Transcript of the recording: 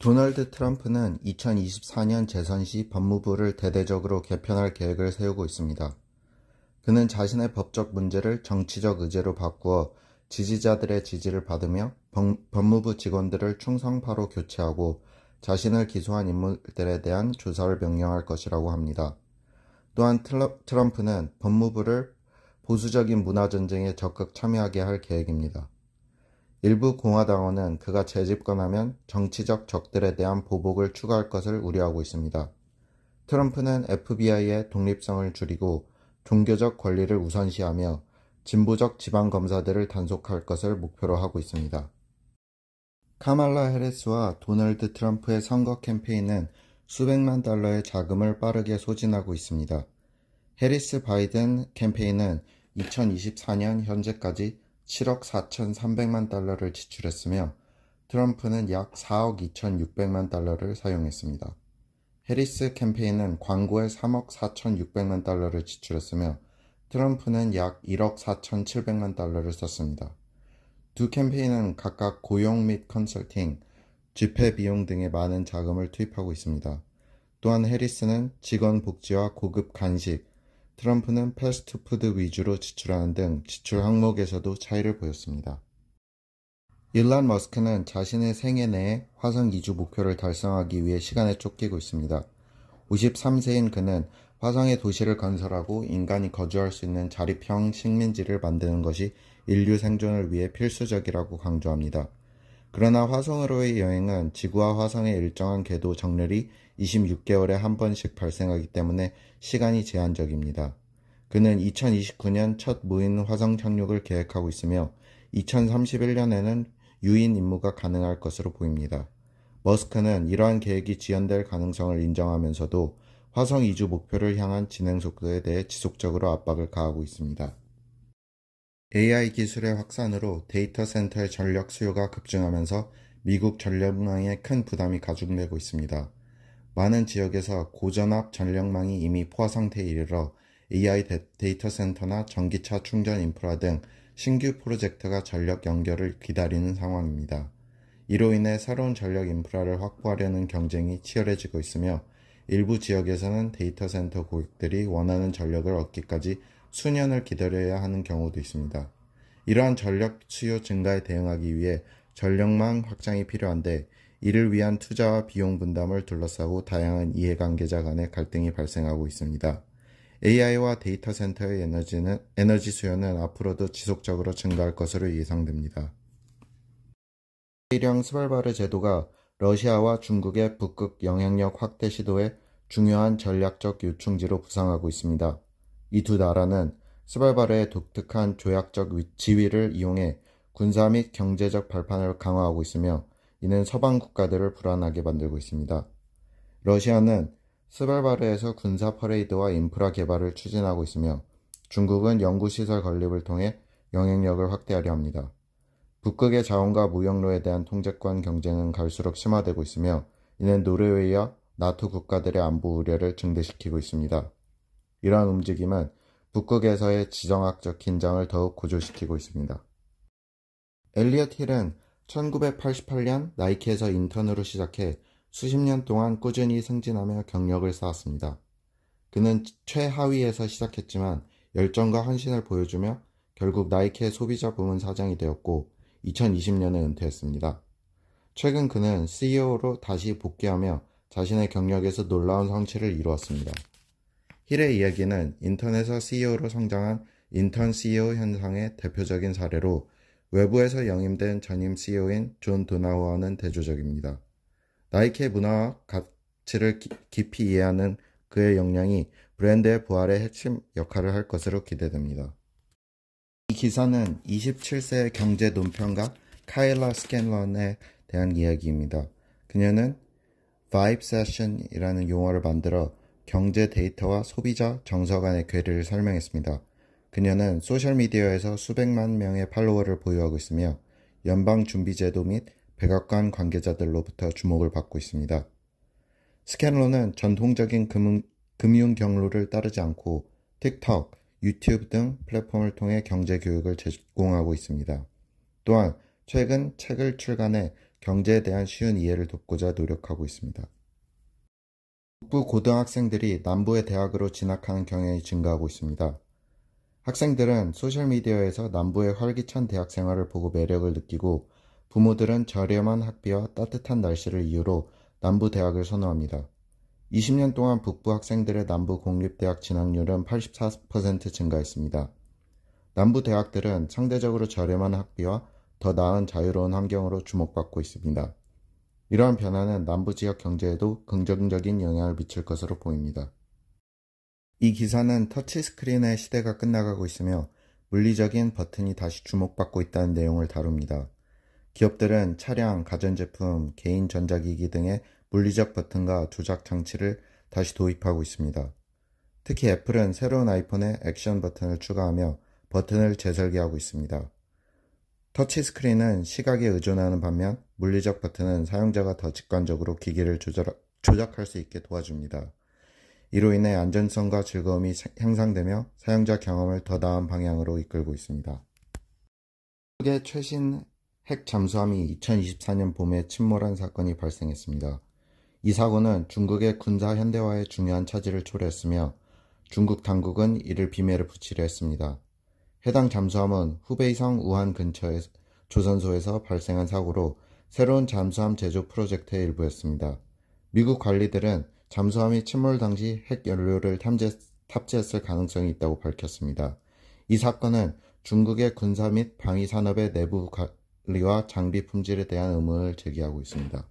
도널드 트럼프는 2024년 재선 시 법무부를 대대적으로 개편할 계획을 세우고 있습니다. 그는 자신의 법적 문제를 정치적 의제로 바꾸어 지지자들의 지지를 받으며 법무부 직원들을 충성파로 교체하고 자신을 기소한 인물들에 대한 조사를 명령할 것이라고 합니다. 또한 트럼프는 법무부를 보수적인 문화전쟁에 적극 참여하게 할 계획입니다. 일부 공화당원은 그가 재집권하면 정치적 적들에 대한 보복을 추가할 것을 우려하고 있습니다. 트럼프는 FBI의 독립성을 줄이고 종교적 권리를 우선시하며 진보적 지방검사들을 단속할 것을 목표로 하고 있습니다. 카말라 해리스와 도널드 트럼프의 선거 캠페인은 수백만 달러의 자금을 빠르게 소진하고 있습니다. 해리스 바이든 캠페인은 2024년 현재까지 7억 4,300만 달러를 지출했으며 트럼프는 약 4억 2,600만 달러를 사용했습니다. 해리스 캠페인은 광고에 3억 4,600만 달러를 지출했으며 트럼프는 약 1억 4,700만 달러를 썼습니다. 두 캠페인은 각각 고용 및 컨설팅, 집회 비용 등에 많은 자금을 투입하고 있습니다. 또한 해리스는 직원 복지와 고급 간식, 트럼프는 패스트푸드 위주로 지출하는 등 지출 항목에서도 차이를 보였습니다. 일론 머스크는 자신의 생애 내에 화성 이주 목표를 달성하기 위해 시간에 쫓기고 있습니다. 53세인 그는 화성에 도시를 건설하고 인간이 거주할 수 있는 자립형 식민지를 만드는 것이 인류 생존을 위해 필수적이라고 강조합니다. 그러나 화성으로의 여행은 지구와 화성의 일정한 궤도 정렬이 26개월에 한 번씩 발생하기 때문에 시간이 제한적입니다. 그는 2029년 첫 무인 화성 착륙을 계획하고 있으며 2031년에는 유인 임무가 가능할 것으로 보입니다. 머스크는 이러한 계획이 지연될 가능성을 인정하면서도 화성 이주 목표를 향한 진행 속도에 대해 지속적으로 압박을 가하고 있습니다. AI 기술의 확산으로 데이터 센터의 전력 수요가 급증하면서 미국 전력망에 큰 부담이 가중되고 있습니다. 많은 지역에서 고전압 전력망이 이미 포화 상태에 이르러 AI 데이터 센터나 전기차 충전 인프라 등 신규 프로젝트가 전력 연결을 기다리는 상황입니다. 이로 인해 새로운 전력 인프라를 확보하려는 경쟁이 치열해지고 있으며 일부 지역에서는 데이터 센터 고객들이 원하는 전력을 얻기까지 수년을 기다려야 하는 경우도 있습니다. 이러한 전력 수요 증가에 대응하기 위해 전력망 확장이 필요한데 이를 위한 투자와 비용 분담을 둘러싸고 다양한 이해관계자 간의 갈등이 발생하고 있습니다. AI와 데이터 센터의 에너지 수요는 앞으로도 지속적으로 증가할 것으로 예상됩니다. 일형 스발바르 제도가 러시아와 중국의 북극 영향력 확대 시도에 중요한 전략적 요충지로 부상하고 있습니다. 이 두 나라는 스발바르의 독특한 조약적 지위를 이용해 군사 및 경제적 발판을 강화하고 있으며 이는 서방 국가들을 불안하게 만들고 있습니다. 러시아는 스발바르에서 군사 퍼레이드와 인프라 개발을 추진하고 있으며 중국은 연구시설 건립을 통해 영향력을 확대하려 합니다. 북극의 자원과 무역로에 대한 통제권 경쟁은 갈수록 심화되고 있으며 이는 노르웨이와 나토 국가들의 안보 우려를 증대시키고 있습니다. 이러한 움직임은 북극에서의 지정학적 긴장을 더욱 고조시키고 있습니다. 엘리엇 힐은 1988년 나이키에서 인턴으로 시작해 수십 년 동안 꾸준히 승진하며 경력을 쌓았습니다. 그는 최하위에서 시작했지만 열정과 헌신을 보여주며 결국 나이키의 소비자 부문 사장이 되었고 2020년에 은퇴했습니다. 최근 그는 CEO로 다시 복귀하며 자신의 경력에서 놀라운 성취를 이루었습니다. 힐의 이야기는 인턴에서 CEO로 성장한 인턴 CEO 현상의 대표적인 사례로 외부에서 영임된 전임 CEO인 존 도나후어는 대조적입니다. 나이키의 문화와 가치를 깊이 이해하는 그의 역량이 브랜드의 부활의 핵심 역할을 할 것으로 기대됩니다. 이 기사는 27세의 경제 논평가 카일라 스캔런에 대한 이야기입니다. 그녀는 Vibe Session이라는 용어를 만들어 경제 데이터와 소비자 정서 간의 괴리를 설명했습니다. 그녀는 소셜미디어에서 수백만 명의 팔로워를 보유하고 있으며 연방준비제도 및 백악관 관계자들로부터 주목을 받고 있습니다. 스캔런은 전통적인 금융 경로를 따르지 않고 틱톡, 유튜브 등 플랫폼을 통해 경제 교육을 제공하고 있습니다. 또한 최근 책을 출간해 경제에 대한 쉬운 이해를 돕고자 노력하고 있습니다. 북부 고등학생들이 남부의 대학으로 진학하는 경향이 증가하고 있습니다. 학생들은 소셜미디어에서 남부의 활기찬 대학 생활을 보고 매력을 느끼고 부모들은 저렴한 학비와 따뜻한 날씨를 이유로 남부 대학을 선호합니다. 20년 동안 북부 학생들의 남부 공립대학 진학률은 84% 증가했습니다. 남부 대학들은 상대적으로 저렴한 학비와 더 나은 자유로운 환경으로 주목받고 있습니다. 이러한 변화는 남부 지역 경제에도 긍정적인 영향을 미칠 것으로 보입니다. 이 기사는 터치스크린의 시대가 끝나가고 있으며 물리적인 버튼이 다시 주목받고 있다는 내용을 다룹니다. 기업들은 차량, 가전제품, 개인 전자기기 등의 물리적 버튼과 조작 장치를 다시 도입하고 있습니다. 특히 애플은 새로운 아이폰에 액션 버튼을 추가하며 버튼을 재설계하고 있습니다. 터치스크린은 시각에 의존하는 반면 물리적 버튼은 사용자가 더 직관적으로 기기를 조작할 수 있게 도와줍니다. 이로 인해 안전성과 즐거움이 향상되며 사용자 경험을 더 나은 방향으로 이끌고 있습니다. 중국의 최신 핵 잠수함이 2024년 봄에 침몰한 사건이 발생했습니다. 이 사고는 중국의 군사 현대화에 중요한 차질을 초래했으며 중국 당국은 이를 비밀에 붙이려 했습니다. 해당 잠수함은 후베이성 우한 근처의 조선소에서 발생한 사고로 새로운 잠수함 제조 프로젝트의 일부였습니다. 미국 관리들은 잠수함이 침몰 당시 핵 연료를 탑재했을 가능성이 있다고 밝혔습니다. 이 사건은 중국의 군사 및 방위 산업의 내부 관리와 장비 품질에 대한 의문을 제기하고 있습니다.